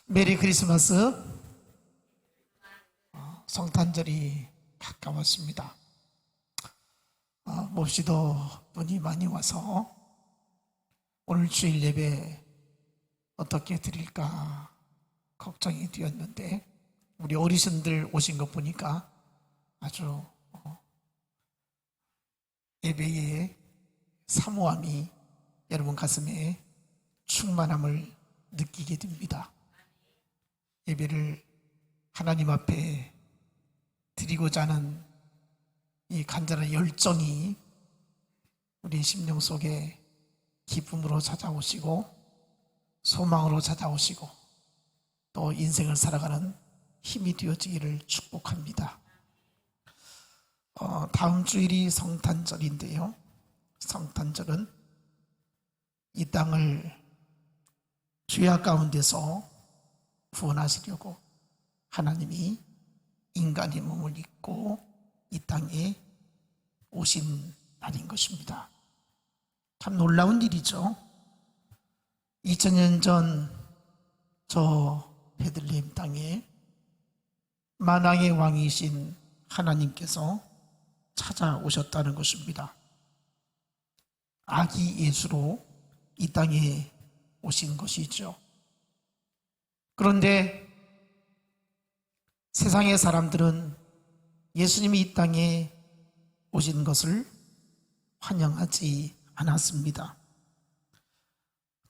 메리 크리스마스. 성탄절이 가까웠습니다. 몹시도 분이 많이 와서 오늘 주일 예배 어떻게 드릴까 걱정이 되었는데, 우리 어르신들 오신 것 보니까 아주 예배의 사모함이 여러분 가슴에 충만함을 느끼게 됩니다. 예배를 하나님 앞에 드리고자 하는 이 간절한 열정이 우리 심령 속에 기쁨으로 찾아오시고 소망으로 찾아오시고 또 인생을 살아가는 힘이 되어지기를 축복합니다. 다음 주일이 성탄절인데요, 성탄절은 이 땅을 죄악 가운데서 구원하시려고 하나님이 인간의 몸을 입고 이 땅에 오신 날인 것입니다. 참 놀라운 일이죠. 2000년 전 저 베들레헴 땅에 만왕의 왕이신 하나님께서 찾아오셨다는 것입니다. 아기 예수로 이 땅에 오신 것이죠. 그런데 세상의 사람들은 예수님이 이 땅에 오신 것을 환영하지 않았습니다.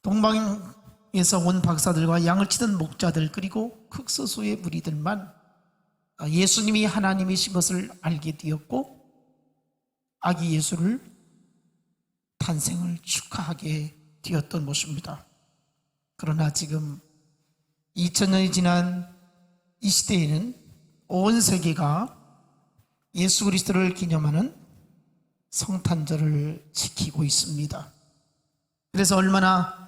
동방에서 온 박사들과 양을 치던 목자들, 그리고 극소수의 무리들만 예수님이 하나님이신 것을 알게 되었고 아기 예수를 탄생을 축하하게 되었던 것입니다. 그러나 지금 2000년이 지난 이 시대에는 온 세계가 예수 그리스도를 기념하는 성탄절을 지키고 있습니다. 그래서 얼마나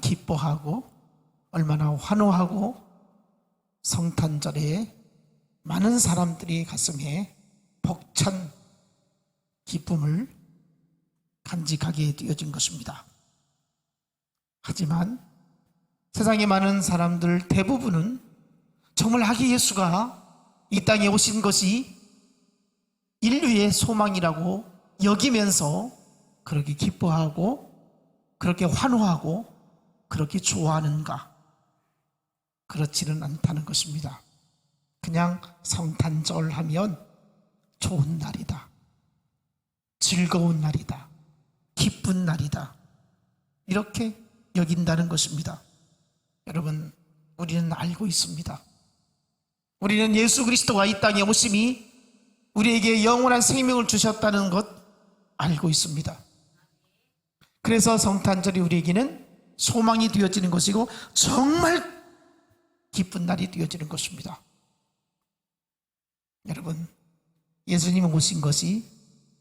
기뻐하고 얼마나 환호하고 성탄절에 많은 사람들이 가슴에 벅찬 기쁨을 간직하게 되어진 것입니다. 하지만 세상의 많은 사람들 대부분은 정말 아기 예수가 이 땅에 오신 것이 인류의 소망이라고 여기면서 그렇게 기뻐하고 그렇게 환호하고 그렇게 좋아하는가? 그렇지는 않다는 것입니다. 그냥 성탄절 하면 좋은 날이다, 즐거운 날이다, 기쁜 날이다, 이렇게 여긴다는 것입니다. 여러분, 우리는 알고 있습니다. 우리는 예수 그리스도가 이 땅에 오심이 우리에게 영원한 생명을 주셨다는 것 알고 있습니다. 그래서 성탄절이 우리에게는 소망이 되어지는 것이고 정말 기쁜 날이 되어지는 것입니다. 여러분, 예수님 오신 것이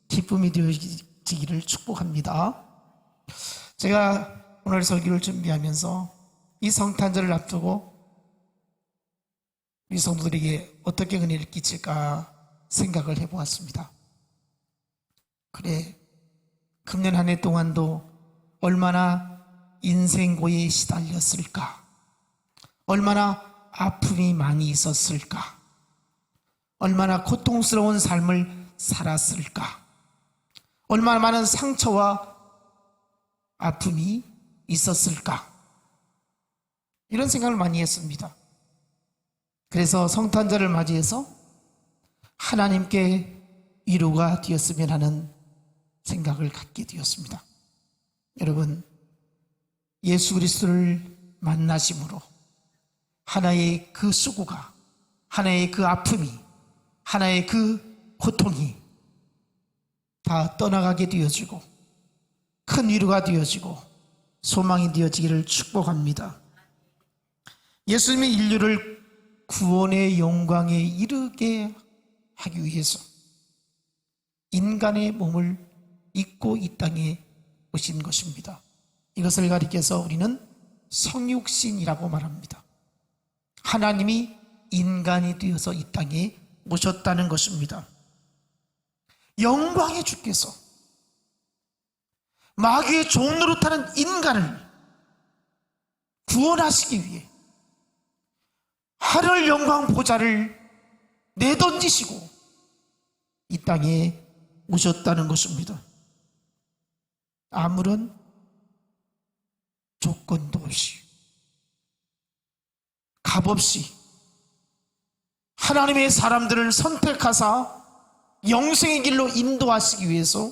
기쁨이 되어지기를 축복합니다. 제가 오늘 설교를 준비하면서 이 성탄절을 앞두고 우리 성도들에게 어떻게 은혜를 끼칠까 생각을 해보았습니다. 그래, 금년 한 해 동안도 얼마나 인생고에 시달렸을까, 얼마나 아픔이 많이 있었을까, 얼마나 고통스러운 삶을 살았을까, 얼마나 많은 상처와 아픔이 있었을까, 이런 생각을 많이 했습니다. 그래서 성탄절을 맞이해서 하나님께 위로가 되었으면 하는 생각을 갖게 되었습니다. 여러분, 예수 그리스도를 만나심으로 하나의 그 수고가, 하나의 그 아픔이, 하나의 그 고통이 다 떠나가게 되어지고 큰 위로가 되어지고 소망이 되어지기를 축복합니다. 예수님이 인류를 구원의 영광에 이르게 하기 위해서 인간의 몸을 입고 이 땅에 오신 것입니다. 이것을 가리켜서 우리는 성육신이라고 말합니다. 하나님이 인간이 되어서 이 땅에 오셨다는 것입니다. 영광의 주께서 마귀의 종노릇하는 인간을 구원하시기 위해 하늘 영광 보좌를 내던지시고 이 땅에 오셨다는 것입니다. 아무런 조건도 없이 값없이 하나님의 사람들을 선택하사 영생의 길로 인도하시기 위해서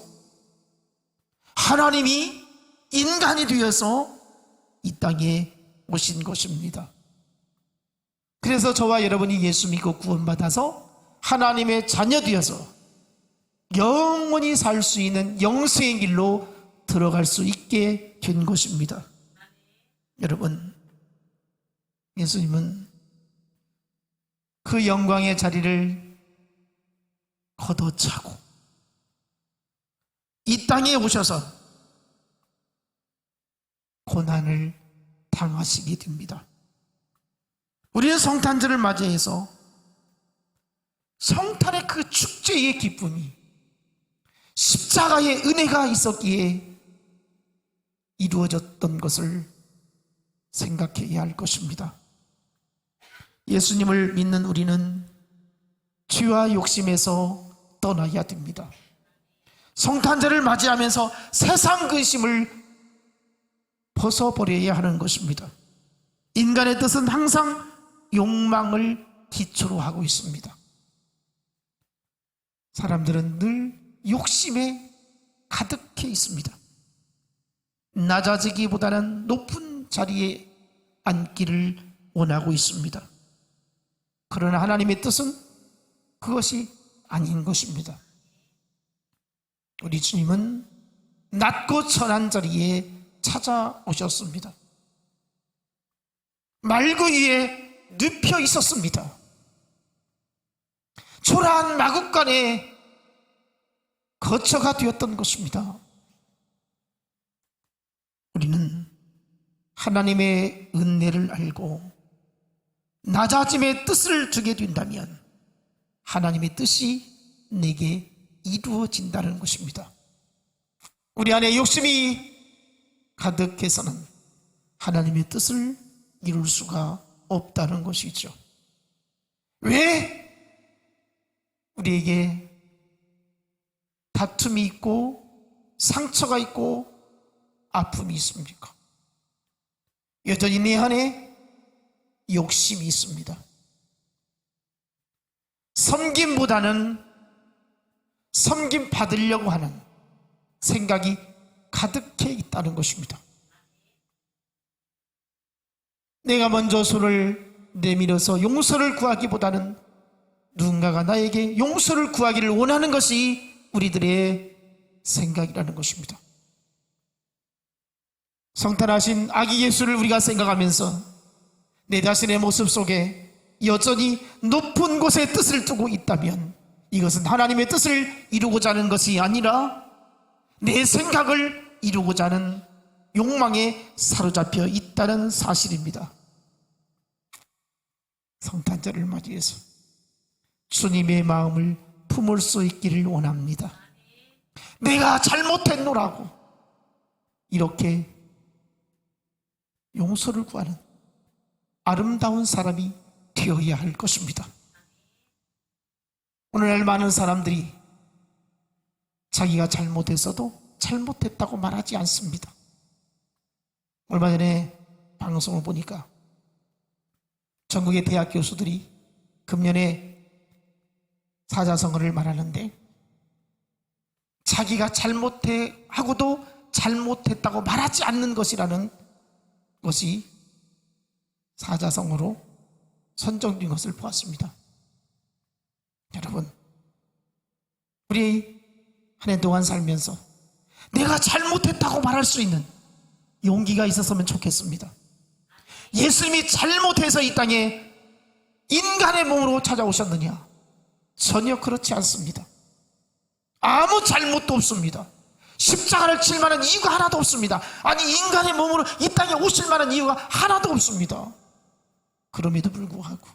하나님이 인간이 되어서 이 땅에 오신 것입니다. 그래서 저와 여러분이 예수 믿고 구원받아서 하나님의 자녀 되어서 영원히 살 수 있는 영생의 길로 들어갈 수 있게 된 것입니다. 여러분, 예수님은 그 영광의 자리를 걷어차고 이 땅에 오셔서 고난을 당하시게 됩니다. 우리는 성탄절을 맞이해서 성탄의 그 축제의 기쁨이 십자가의 은혜가 있었기에 이루어졌던 것을 생각해야 할 것입니다. 예수님을 믿는 우리는 죄와 욕심에서 떠나야 됩니다. 성탄절을 맞이하면서 세상 근심을 벗어버려야 하는 것입니다. 인간의 뜻은 항상 욕망을 기초로 하고 있습니다. 사람들은 늘 욕심에 가득해 있습니다. 낮아지기보다는 높은 자리에 앉기를 원하고 있습니다. 그러나 하나님의 뜻은 그것이 아닌 것입니다. 우리 주님은 낮고 천한 자리에 찾아오셨습니다. 말구 위에 눕혀 있었습니다. 초라한 마국간에 거처가 되었던 것입니다. 우리는 하나님의 은혜를 알고 낮아짐의 뜻을 주게 된다면 하나님의 뜻이 내게 이루어진다는 것입니다. 우리 안에 욕심이 가득해서는 하나님의 뜻을 이룰 수가 없다는 것이죠. 왜 우리에게 다툼이 있고 상처가 있고 아픔이 있습니까? 여전히 내 안에 욕심이 있습니다. 섬김보다는 섬김 받으려고 하는 생각이 가득해 있다는 것입니다. 내가 먼저 손을 내밀어서 용서를 구하기보다는 누군가가 나에게 용서를 구하기를 원하는 것이 우리들의 생각이라는 것입니다. 성탄하신 아기 예수를 우리가 생각하면서 내 자신의 모습 속에 여전히 높은 곳에 뜻을 두고 있다면 이것은 하나님의 뜻을 이루고자 하는 것이 아니라 내 생각을 이루고자 하는 욕망에 사로잡혀 있다는 사실입니다. 성탄절을 맞이해서 주님의 마음을 품을 수 있기를 원합니다. 내가 잘못했노라고 이렇게 용서를 구하는 아름다운 사람이 되어야 할 것입니다. 오늘날 많은 사람들이 자기가 잘못했어도 잘못했다고 말하지 않습니다. 얼마 전에 방송을 보니까 전국의 대학 교수들이 금년에 사자성어를 말하는데 자기가 잘못하고도 잘못했다고 말하지 않는 것이라는 것이 사자성어로 선정된 것을 보았습니다. 여러분, 우리 한 해 동안 살면서 내가 잘못했다고 말할 수 있는 용기가 있었으면 좋겠습니다. 예수님이 잘못해서 이 땅에 인간의 몸으로 찾아오셨느냐? 전혀 그렇지 않습니다. 아무 잘못도 없습니다. 십자가를 칠 만한 이유가 하나도 없습니다. 아니, 인간의 몸으로 이 땅에 오실 만한 이유가 하나도 없습니다. 그럼에도 불구하고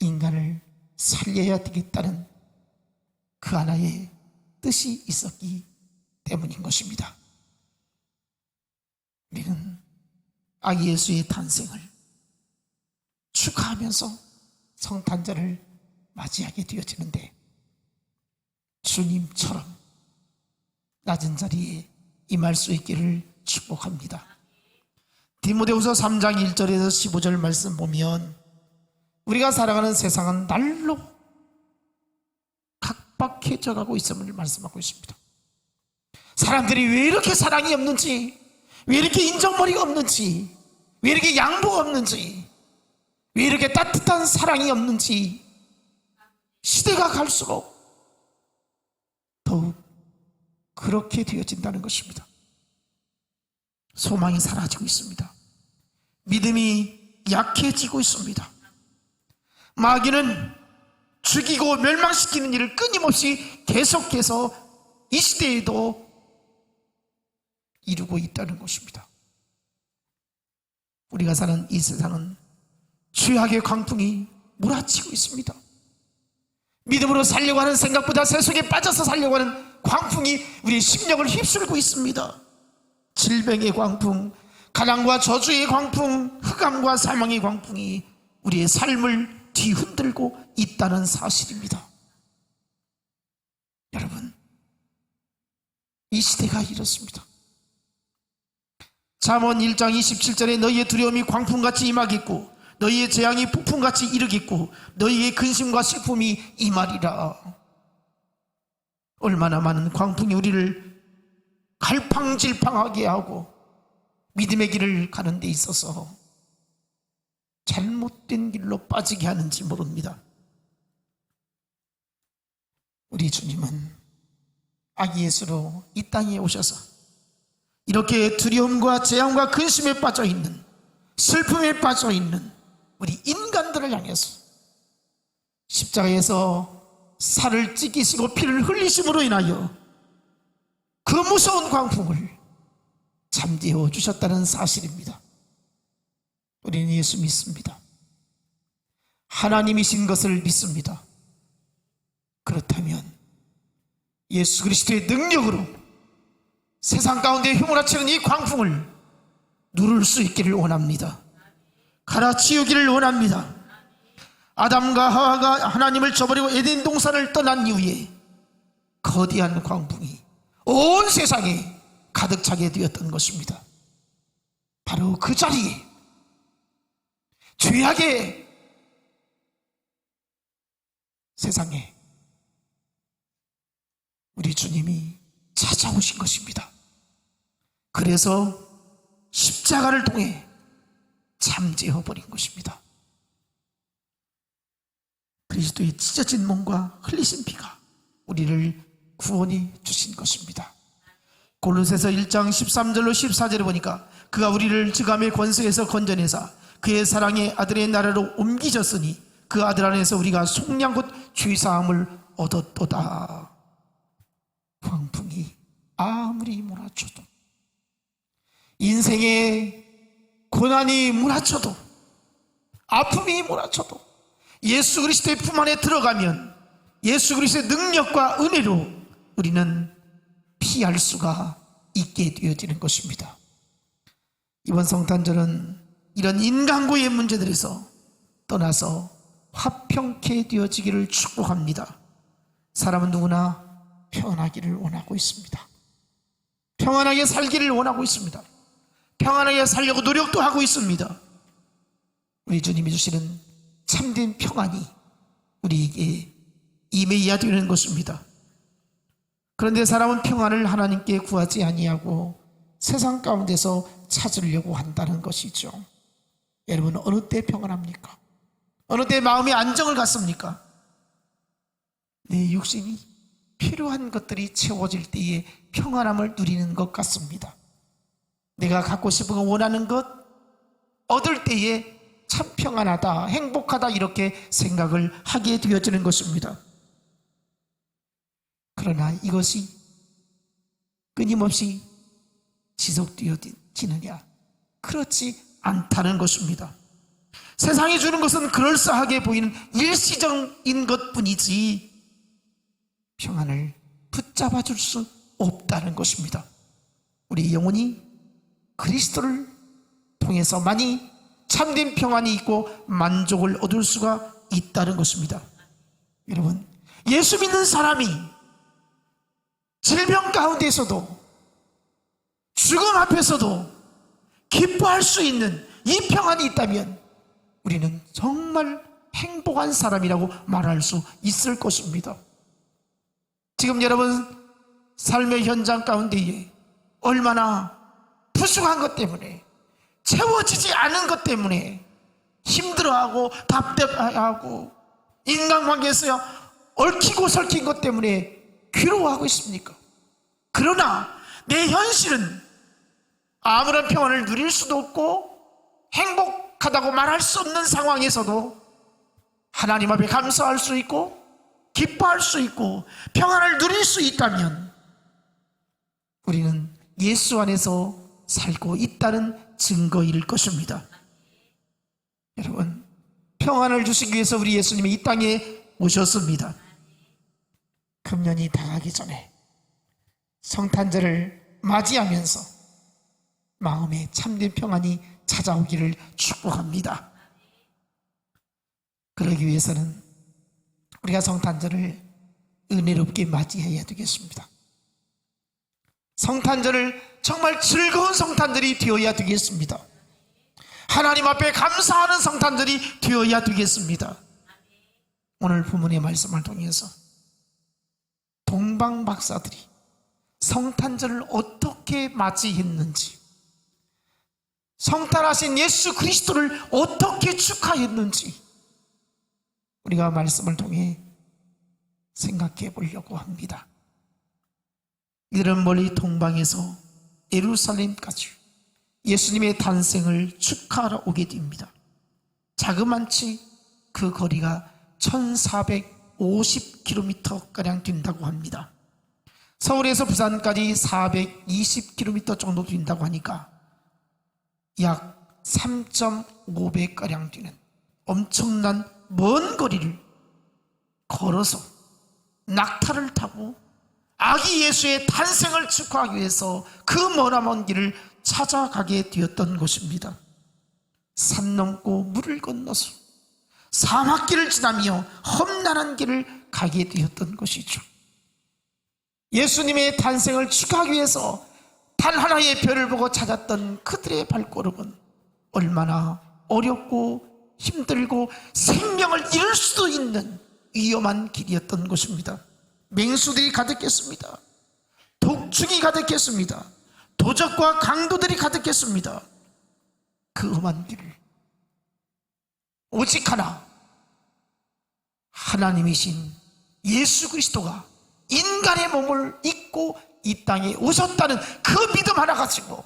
인간을 살려야 되겠다는 그 하나의 뜻이 있었기 때문인 것입니다. 우리는 아기 예수의 탄생을 축하하면서 성탄절을 맞이하게 되어지는데, 주님처럼 낮은 자리에 임할 수 있기를 축복합니다. 디모데후서 3장 1절에서 15절 말씀 보면, 우리가 살아가는 세상은 날로 각박해져 가고 있음을 말씀하고 있습니다. 사람들이 왜 이렇게 사랑이 없는지, 왜 이렇게 인정머리가 없는지, 왜 이렇게 양보가 없는지, 왜 이렇게 따뜻한 사랑이 없는지, 시대가 갈수록 더욱 그렇게 되어진다는 것입니다. 소망이 사라지고 있습니다. 믿음이 약해지고 있습니다. 마귀는 죽이고 멸망시키는 일을 끊임없이 계속해서 이 시대에도 이루고 있다는 것입니다. 우리가 사는 이 세상은 죄악의 광풍이 몰아치고 있습니다. 믿음으로 살려고 하는 생각보다 세속에 빠져서 살려고 하는 광풍이 우리의 심령을 휩쓸고 있습니다. 질병의 광풍, 가난과 저주의 광풍, 흑암과 사망의 광풍이 우리의 삶을 뒤흔들고 있다는 사실입니다. 여러분, 이 시대가 이렇습니다. 잠언 1장 27절에 너희의 두려움이 광풍같이 임하겠고 너희의 재앙이 폭풍같이 이르겠고 너희의 근심과 슬픔이 임하리라. 얼마나 많은 광풍이 우리를 갈팡질팡하게 하고 믿음의 길을 가는 데 있어서 잘못된 길로 빠지게 하는지 모릅니다. 우리 주님은 아기 예수로 이 땅에 오셔서 이렇게 두려움과 재앙과 근심에 빠져있는, 슬픔에 빠져있는 우리 인간들을 향해서 십자가에서 살을 찢기시고 피를 흘리심으로 인하여 그 무서운 광풍을 잠재워 주셨다는 사실입니다. 우리는 예수 믿습니다. 하나님이신 것을 믿습니다. 그렇다면 예수 그리스도의 능력으로 세상 가운데 휘몰아치는 이 광풍을 누를 수 있기를 원합니다. 갈아치우기를 원합니다. 아담과 하와가 하나님을 저버리고 에덴 동산을 떠난 이후에 거대한 광풍이 온 세상에 가득 차게 되었던 것입니다. 바로 그 자리에 죄악의 세상에 우리 주님이 찾아오신 것입니다. 그래서 십자가를 통해 잠재워 버린 것입니다. 그리스도의 찢어진 몸과 흘리신 피가 우리를 구원해 주신 것입니다. 골로새서 1장 13절로 14절에 보니까 그가 우리를 증함의 권세에서 건져내사 그의 사랑의 아들의 나라로 옮기셨으니 그 아들 안에서 우리가 속량 곧 죄사함을 얻었도다. 광풍이 아무리 몰아쳐도, 인생의 고난이 몰아쳐도, 아픔이 몰아쳐도 예수 그리스도의 품 안에 들어가면 예수 그리스도의 능력과 은혜로 우리는 피할 수가 있게 되어지는 것입니다. 이번 성탄절은 이런 인간고의 문제들에서 떠나서 화평케 되어지기를 축복합니다. 사람은 누구나 평안하기를 원하고 있습니다. 평안하게 살기를 원하고 있습니다. 평안하게 살려고 노력도 하고 있습니다. 우리 주님이 주시는 참된 평안이 우리에게 임해야 되는 것입니다. 그런데 사람은 평안을 하나님께 구하지 아니하고 세상 가운데서 찾으려고 한다는 것이죠. 여러분, 어느 때 평안합니까? 어느 때 마음의 안정을 갖습니까? 내 육신이 필요한 것들이 채워질 때에 평안함을 누리는 것 같습니다. 내가 갖고 싶은 거, 원하는 것 얻을 때에 참 평안하다, 행복하다 이렇게 생각을 하게 되어지는 것입니다. 그러나 이것이 끊임없이 지속되어지느냐? 그렇지 않다는 것입니다. 세상이 주는 것은 그럴싸하게 보이는 일시적인 것뿐이지 평안을 붙잡아 줄 수 없다는 것입니다. 우리 영혼이 그리스도를 통해서만이 참된 평안이 있고 만족을 얻을 수가 있다는 것입니다. 여러분, 예수 믿는 사람이 질병 가운데서도 죽음 앞에서도 기뻐할 수 있는 이 평안이 있다면 우리는 정말 행복한 사람이라고 말할 수 있을 것입니다. 지금 여러분 삶의 현장 가운데에 얼마나 부족한 것 때문에, 채워지지 않은 것 때문에 힘들어하고 답답하고 인간관계에서 얽히고 설킨 것 때문에 괴로워하고 있습니까? 그러나 내 현실은 아무런 평안을 누릴 수도 없고 행복하다고 말할 수 없는 상황에서도 하나님 앞에 감사할 수 있고 기뻐할 수 있고 평안을 누릴 수 있다면 우리는 예수 안에서 살고 있다는 증거일 것입니다. 여러분, 평안을 주시기 위해서 우리 예수님이 이 땅에 오셨습니다. 금년이 다가기 전에 성탄절을 맞이하면서 마음에 참된 평안이 찾아오기를 축복합니다. 그러기 위해서는 우리가 성탄절을 은혜롭게 맞이해야 되겠습니다. 성탄절을 정말 즐거운 성탄절이 되어야 되겠습니다. 하나님 앞에 감사하는 성탄절이 되어야 되겠습니다. 오늘 본문의 말씀을 통해서 동방 박사들이 성탄절을 어떻게 맞이했는지, 성탄하신 예수 그리스도를 어떻게 축하했는지 우리가 말씀을 통해 생각해 보려고 합니다. 이들은 멀리 동방에서 예루살렘까지 예수님의 탄생을 축하하러 오게 됩니다. 자그만치 그 거리가 1450km가량 된다고 합니다. 서울에서 부산까지 420km 정도 된다고 하니까 약 3.5배가량 되는 엄청난 먼 거리를 걸어서 낙타를 타고 아기 예수의 탄생을 축하하기 위해서 그 머나먼 길을 찾아가게 되었던 것입니다. 산 넘고 물을 건너서 사막길을 지나며 험난한 길을 가게 되었던 것이죠. 예수님의 탄생을 축하하기 위해서 단 하나의 별을 보고 찾았던 그들의 발걸음은 얼마나 어렵고 힘들고 생명을 잃을 수도 있는 위험한 길이었던 것입니다. 맹수들이 가득했습니다. 독충이 가득했습니다. 도적과 강도들이 가득했습니다. 그 험한 길을 오직 하나, 하나님이신 예수 그리스도가 인간의 몸을 입고 이 땅에 오셨다는 그 믿음 하나 가지고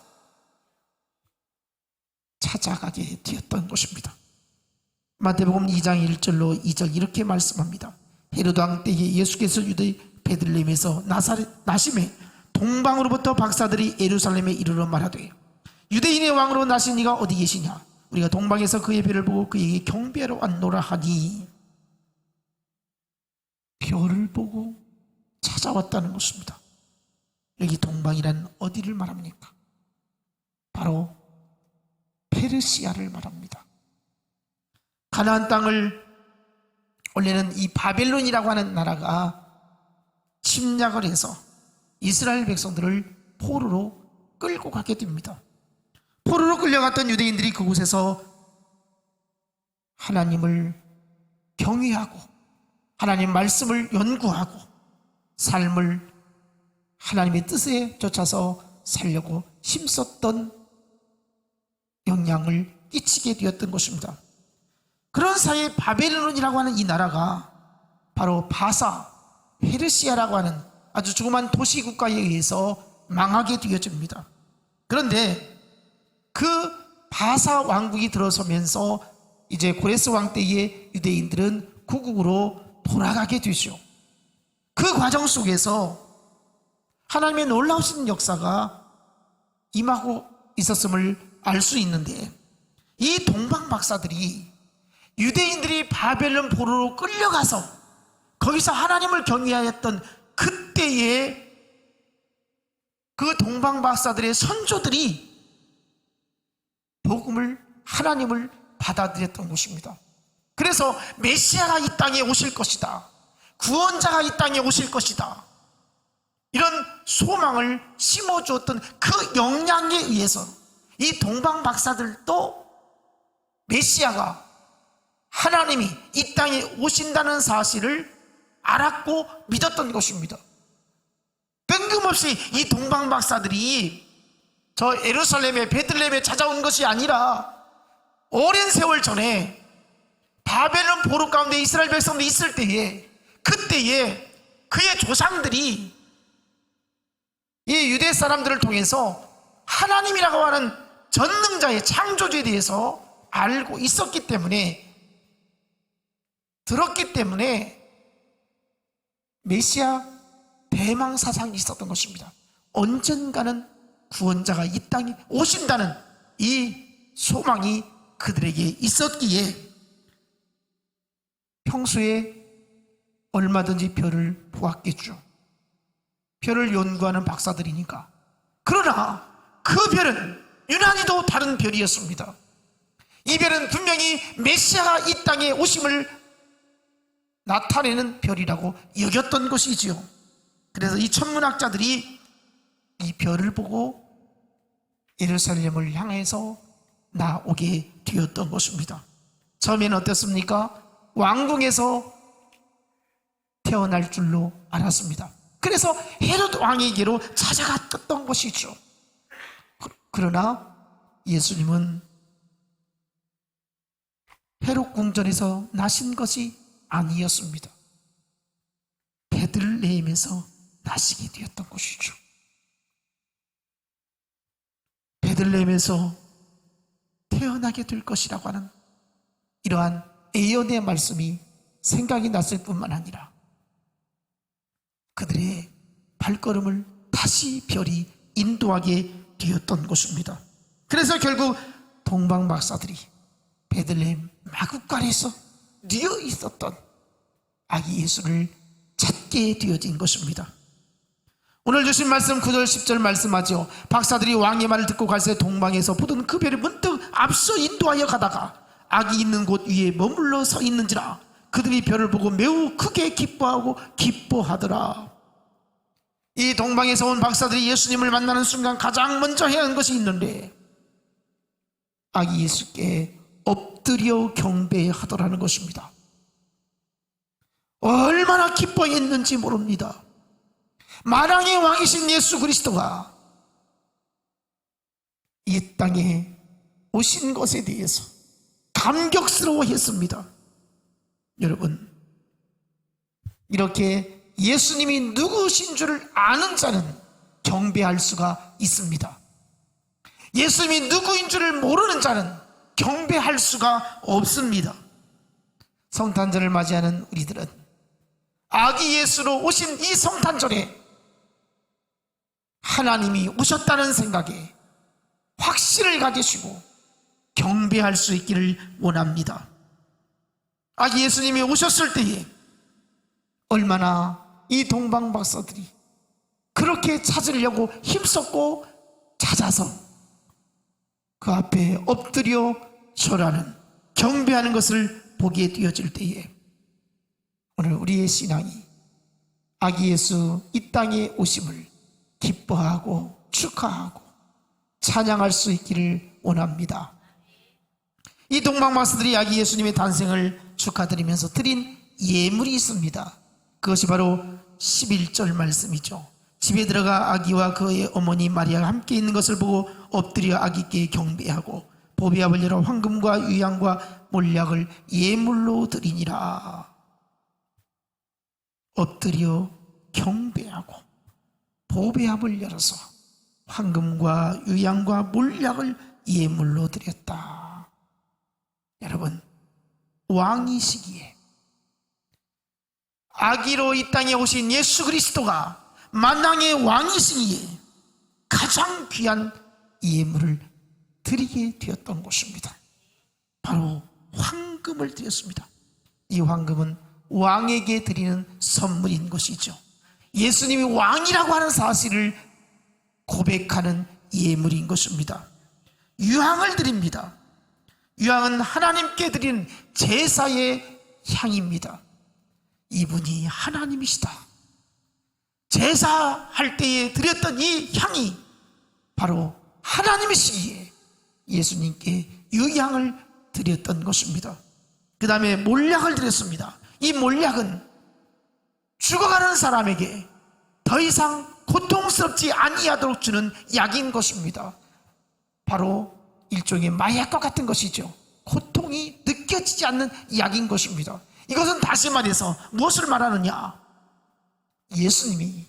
찾아가게 되었던 것입니다. 마태복음 2장 1절로 2절 이렇게 말씀합니다. 헤로드 왕 때에 예수께서 유대 베들레헴에서 나심에 동방으로부터 박사들이 예루살렘에 이르러 말하되 유대인의 왕으로 나신 이가 어디 계시냐? 우리가 동방에서 그의 별을 보고 그에게 경배하러 왔노라 하니, 별을 보고 찾아왔다는 것입니다. 여기 동방이란 어디를 말합니까? 바로 페르시아를 말합니다. 가나안 땅을 원래는 이 바벨론이라고 하는 나라가 침략을 해서 이스라엘 백성들을 포로로 끌고 가게 됩니다. 포로로 끌려갔던 유대인들이 그곳에서 하나님을 경외하고 하나님 말씀을 연구하고 삶을 하나님의 뜻에 쫓아서 살려고 힘썼던 영향을 끼치게 되었던 것입니다. 그런 사이에 바벨론이라고 하는 이 나라가 바로 바사, 페르시아라고 하는 아주 조그만 도시국가에 의해서 망하게 되어집니다. 그런데 그 바사 왕국이 들어서면서 이제 고레스 왕 때에 유대인들은 구국으로 돌아가게 되죠. 그 과정 속에서 하나님의 놀라우신 역사가 임하고 있었음을 알 수 있는데, 이 동방 박사들이 유대인들이 바벨론 포로로 끌려가서 거기서 하나님을 경외하였던 그때의 그 동방 박사들의 선조들이 복음을, 하나님을 받아들였던 것입니다. 그래서 메시아가 이 땅에 오실 것이다, 구원자가 이 땅에 오실 것이다, 이런 소망을 심어주었던 그 영향에 의해서 이 동방 박사들도 메시아가, 하나님이 이 땅에 오신다는 사실을 알았고 믿었던 것입니다. 뜬금없이 이 동방 박사들이 저 예루살렘에, 베들레헴에 찾아온 것이 아니라 오랜 세월 전에 바벨론 포로 가운데 이스라엘 백성들이 있을 때에, 그때에 그의 조상들이 이 유대 사람들을 통해서 하나님이라고 하는 전능자의 창조주에 대해서 알고 있었기 때문에, 들었기 때문에 메시아 대망사상이 있었던 것입니다. 언젠가는 구원자가 이 땅에 오신다는 이 소망이 그들에게 있었기에 평소에 얼마든지 별을 보았겠죠. 별을 연구하는 박사들이니까. 그러나 그 별은 유난히도 다른 별이었습니다. 이 별은 분명히 메시아가 이 땅에 오심을 나타내는 별이라고 여겼던 것이지요. 그래서 이 천문학자들이 이 별을 보고 예루살렘을 향해서 나오게 되었던 것입니다. 처음에는 어땠습니까? 왕궁에서 태어날 줄로 알았습니다. 그래서 헤롯 왕에게로 찾아갔던 것이죠. 그러나 예수님은 헤롯 궁전에서 나신 것이 아니었습니다. 베들레헴에서 나시게 되었던 것이죠. 베들레헴에서 태어나게 될 것이라고 하는 이러한 예언의 말씀이 생각이 났을 뿐만 아니라 그들의 발걸음을 다시 별이 인도하게 되었던 것입니다. 그래서 결국 동방 박사들이 베들레헴 마구간에서 뉘어 있었던 아기 예수를 찾게 되어진 것입니다. 오늘 주신 말씀 9절 10절 말씀하죠. 박사들이 왕의 말을 듣고 갈새 동방에서 보던 그 별을 문득 앞서 인도하여 가다가 아기 있는 곳 위에 머물러 서 있는지라 그들이 별을 보고 매우 크게 기뻐하고 기뻐하더라. 이 동방에서 온 박사들이 예수님을 만나는 순간 가장 먼저 해야 하는 것이 있는데 아기 예수께 엎드려 경배하더라는 것입니다. 얼마나 기뻐했는지 모릅니다. 만왕의 왕이신 예수 그리스도가 이 땅에 오신 것에 대해서 감격스러워했습니다. 여러분, 이렇게 예수님이 누구신 줄 아는 자는 경배할 수가 있습니다. 예수님이 누구인 줄을 모르는 자는 경배할 수가 없습니다. 성탄절을 맞이하는 우리들은 아기 예수로 오신 이 성탄절에 하나님이 오셨다는 생각에 확신을 가지시고 경배할 수 있기를 원합니다. 아기 예수님이 오셨을 때에 얼마나 이 동방 박사들이 그렇게 찾으려고 힘썼고 찾아서 그 앞에 엎드려 절하는, 경배하는 것을 보게 되어질 때에 오늘 우리의 신앙이 아기 예수 이 땅에 오심을 기뻐하고 축하하고 찬양할 수 있기를 원합니다. 이 동방 박사들이 아기 예수님의 탄생을 축하드리면서 드린 예물이 있습니다. 그것이 바로 11절 말씀이죠. 집에 들어가 아기와 그의 어머니 마리아가 함께 있는 것을 보고 엎드려 아기께 경배하고 보배압을 열어 황금과 유향과 몰약을 예물로 드리니라. 엎드려 경배하고 보배압을 열어서 황금과 유향과 몰약을 예물로 드렸다. 여러분, 왕이시기에 아기로 이 땅에 오신 예수 그리스도가 만왕의 왕이시기에 가장 귀한 예물을 드리게 되었던 것입니다. 바로 황금을 드렸습니다. 이 황금은 왕에게 드리는 선물인 것이죠. 예수님이 왕이라고 하는 사실을 고백하는 예물인 것입니다. 유향을 드립니다. 유향은 하나님께 드린 제사의 향입니다. 이분이 하나님이시다. 제사할 때에 드렸던 이 향이 바로 하나님이시기에 예수님께 유향을 드렸던 것입니다. 그 다음에 몰약을 드렸습니다. 이 몰약은 죽어가는 사람에게 더 이상 고통스럽지 아니하도록 주는 약인 것입니다. 바로 일종의 마약과 같은 것이죠. 고통이 느껴지지 않는 약인 것입니다. 이것은 다시 말해서 무엇을 말하느냐? 예수님이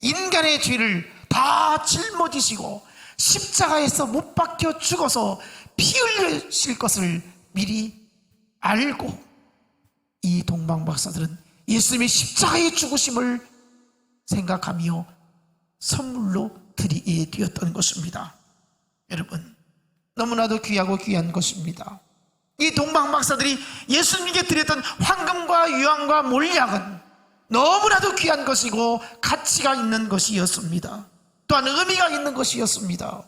인간의 죄를 다 짊어지시고 십자가에서 못 박혀 죽어서 피 흘리실 것을 미리 알고 이 동방박사들은 예수님의 십자가의 죽으심을 생각하며 선물로 드리게 되었던 것입니다. 여러분, 너무나도 귀하고 귀한 것입니다. 이 동방박사들이 예수님께 드렸던 황금과 유황과 몰약은 너무나도 귀한 것이고 가치가 있는 것이었습니다. 또한 의미가 있는 것이었습니다.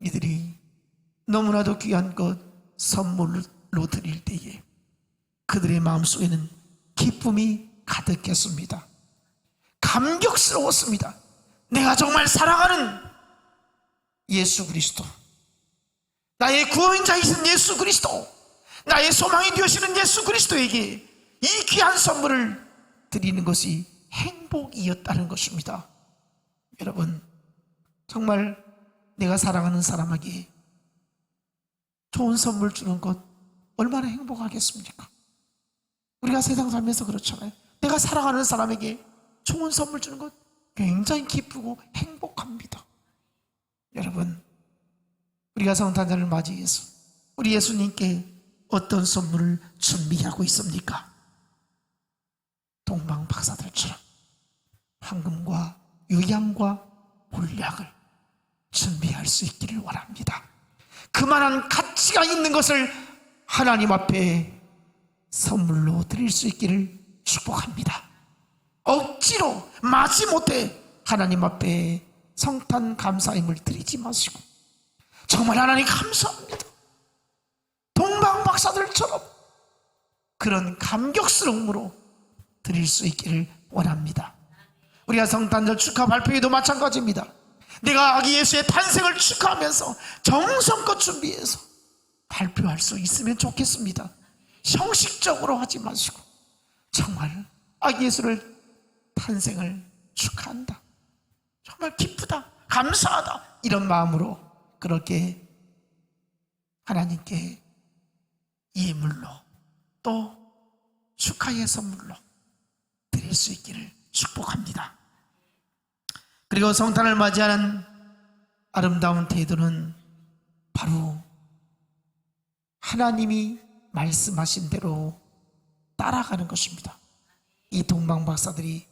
이들이 너무나도 귀한 것 선물로 드릴 때에 그들의 마음속에는 기쁨이 가득했습니다. 감격스러웠습니다. 내가 정말 사랑하는 예수 그리스도, 나의 구원자이신 예수 그리스도, 나의 소망이 되시는 예수 그리스도에게 이 귀한 선물을 드리는 것이 행복이었다는 것입니다. 여러분, 정말 내가 사랑하는 사람에게 좋은 선물 주는 것 얼마나 행복하겠습니까? 우리가 세상 살면서 그렇잖아요. 내가 사랑하는 사람에게 좋은 선물 주는 것 굉장히 기쁘고 행복합니다. 여러분, 우리가 성탄절을 맞이해서 우리 예수님께 어떤 선물을 준비하고 있습니까? 동방박사들처럼 황금과 유향과 몰약을 준비할 수 있기를 원합니다. 그만한 가치가 있는 것을 하나님 앞에 선물로 드릴 수 있기를 축복합니다. 억지로 마지못해 하나님 앞에 성탄 감사임을 드리지 마시고 정말 하나님 감사합니다. 동방박사들처럼 그런 감격스러움으로 드릴 수 있기를 원합니다. 우리가 성탄절 축하 발표회도 마찬가지입니다. 내가 아기 예수의 탄생을 축하하면서 정성껏 준비해서 발표할 수 있으면 좋겠습니다. 형식적으로 하지 마시고 정말 아기 예수를 탄생을 축하한다, 정말 기쁘다, 감사하다, 이런 마음으로 그렇게 하나님께 예물로 또 축하의 선물로 드릴 수 있기를 축복합니다. 그리고 성탄을 맞이하는 아름다운 태도는 바로 하나님이 말씀하신 대로 따라가는 것입니다. 이 동방박사들이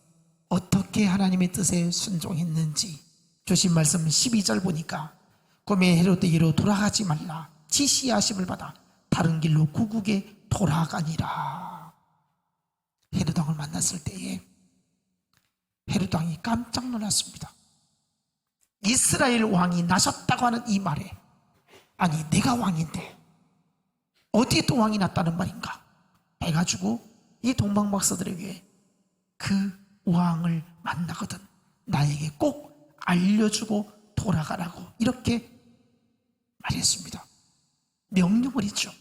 어떻게 하나님의 뜻에 순종했는지 주신 말씀 12절 보니까 고매 헤로데에게로 돌아가지 말라, 지시하심을 받아 다른 길로 구국에 돌아가니라. 헤롯 왕을 만났을 때에 헤롯 왕이 깜짝 놀랐습니다. 이스라엘 왕이 나셨다고 하는 이 말에, 아니 내가 왕인데 어디에 또 왕이 났다는 말인가 해가지고 이 동방박사들에게 그 왕을 만나거든 나에게 꼭 알려주고 돌아가라고 이렇게 말했습니다. 명령을 했죠.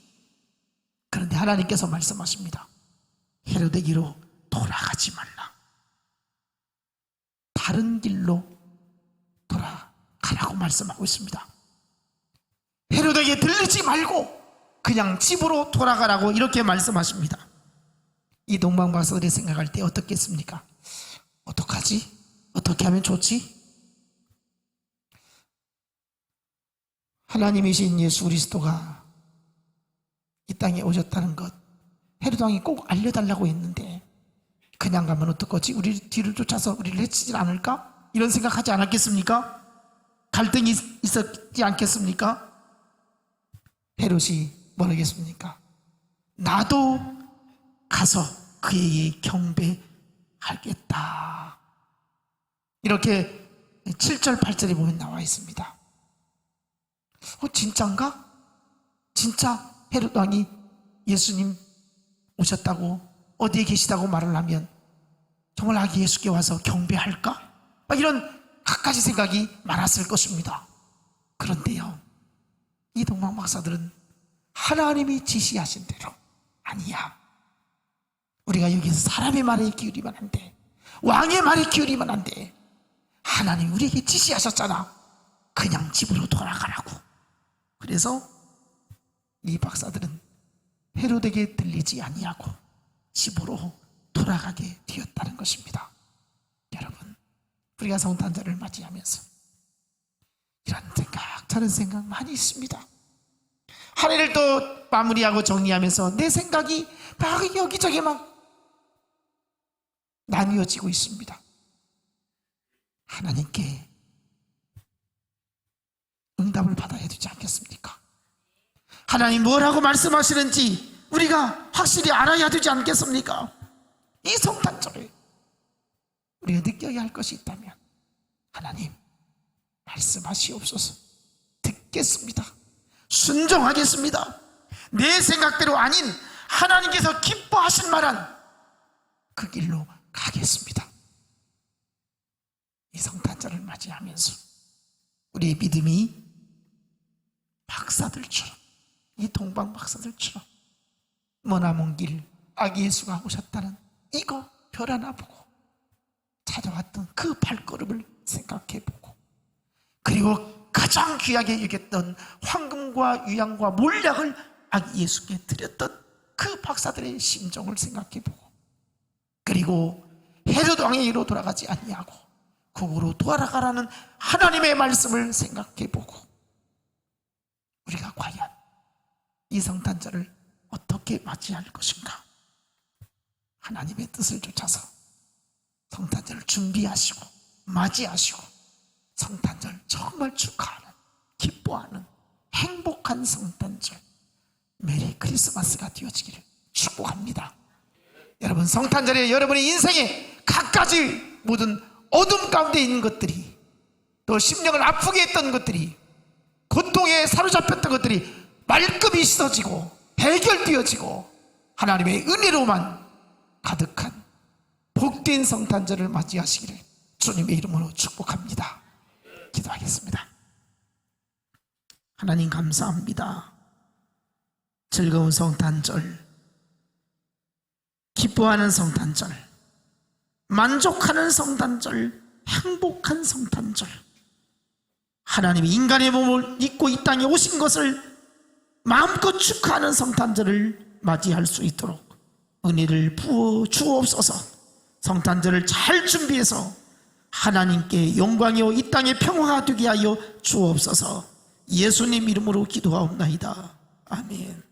그런데 하나님께서 말씀하십니다. 헤로데기로 돌아가지 말라, 다른 길로 돌아가라고 말씀하고 있습니다. 헤로데에게 들리지 말고 그냥 집으로 돌아가라고 이렇게 말씀하십니다. 이 동방박사들이 생각할 때 어떻겠습니까? 어떡하지? 어떻게 하면 좋지? 하나님이신 예수 그리스도가 이 땅에 오셨다는 것 헤롯 왕이 꼭 알려달라고 했는데 그냥 가면 어떡하지? 우리 뒤를 쫓아서 우리를 해치지 않을까? 이런 생각하지 않았겠습니까? 갈등이 있었지 않겠습니까? 헤롯이 뭐라겠습니까? 나도 가서 그에게 경배하겠다, 이렇게 7절 8절에 보면 나와 있습니다. 진짠가? 진짜 헤롯 왕이 예수님 오셨다고 어디에 계시다고 말을 하면 정말 아기 예수께 와서 경배할까? 막 이런 갖가지 생각이 많았을 것입니다. 그런데요, 이 동방 박사들은 하나님이 지시하신 대로 아니야, 우리가 여기서 사람의 말에 기울이면 안 돼, 왕의 말에 기울이면 안 돼, 하나님이 우리에게 지시하셨잖아, 그냥 집으로 돌아가라고. 그래서 이 박사들은 헤롯에게 들리지 아니하고 집으로 돌아가게 되었다는 것입니다. 여러분, 우리가 성탄절을 맞이하면서 이런 생각 저런 생각 많이 있습니다. 한 해를 또 마무리하고 정리하면서 내 생각이 막 여기저기 막 나뉘어지고 있습니다. 하나님께 응답을 받아야 되지 않겠습니까? 하나님 뭐라고 말씀하시는지 우리가 확실히 알아야 되지 않겠습니까? 이 성탄절에 우리가 느껴야 할 것이 있다면 하나님 말씀하시옵소서. 듣겠습니다. 순종하겠습니다. 내 생각대로 아닌 하나님께서 기뻐하실 만한 그 길로 가겠습니다. 이 성탄절을 맞이하면서 우리의 믿음이 박사들처럼, 이 동방 박사들처럼 머나먼 길 아기 예수가 오셨다는 이거 별 하나 보고 찾아왔던 그 발걸음을 생각해보고, 그리고 가장 귀하게 여겼던 황금과 유향과 몰약을 아기 예수께 드렸던 그 박사들의 심정을 생각해보고, 그리고 헤롯 왕에게로 돌아가지 아니하고 국으로 돌아가라는 하나님의 말씀을 생각해보고, 우리가 과연 이 성탄절을 어떻게 맞이할 것인가? 하나님의 뜻을 쫓아서 성탄절을 준비하시고 맞이하시고 성탄절 정말 축하하는, 기뻐하는 행복한 성탄절, 메리 크리스마스가 되어지기를 축복합니다. 여러분, 성탄절에 여러분의 인생에 갖가지 모든 어둠 가운데 있는 것들이, 또 심령을 아프게 했던 것들이, 고통에 사로잡혔던 것들이 말끔히 씻어지고 해결되어지고 하나님의 은혜로만 가득한 복된 성탄절을 맞이하시기를 주님의 이름으로 축복합니다. 기도하겠습니다. 하나님 감사합니다. 즐거운 성탄절, 기뻐하는 성탄절, 만족하는 성탄절, 행복한 성탄절, 하나님이 인간의 몸을 입고 이 땅에 오신 것을 마음껏 축하하는 성탄절을 맞이할 수 있도록 은혜를 부어 주옵소서. 성탄절을 잘 준비해서 하나님께 영광이요 이 땅에 평화가 되게 하여 주옵소서. 예수님 이름으로 기도하옵나이다. 아멘.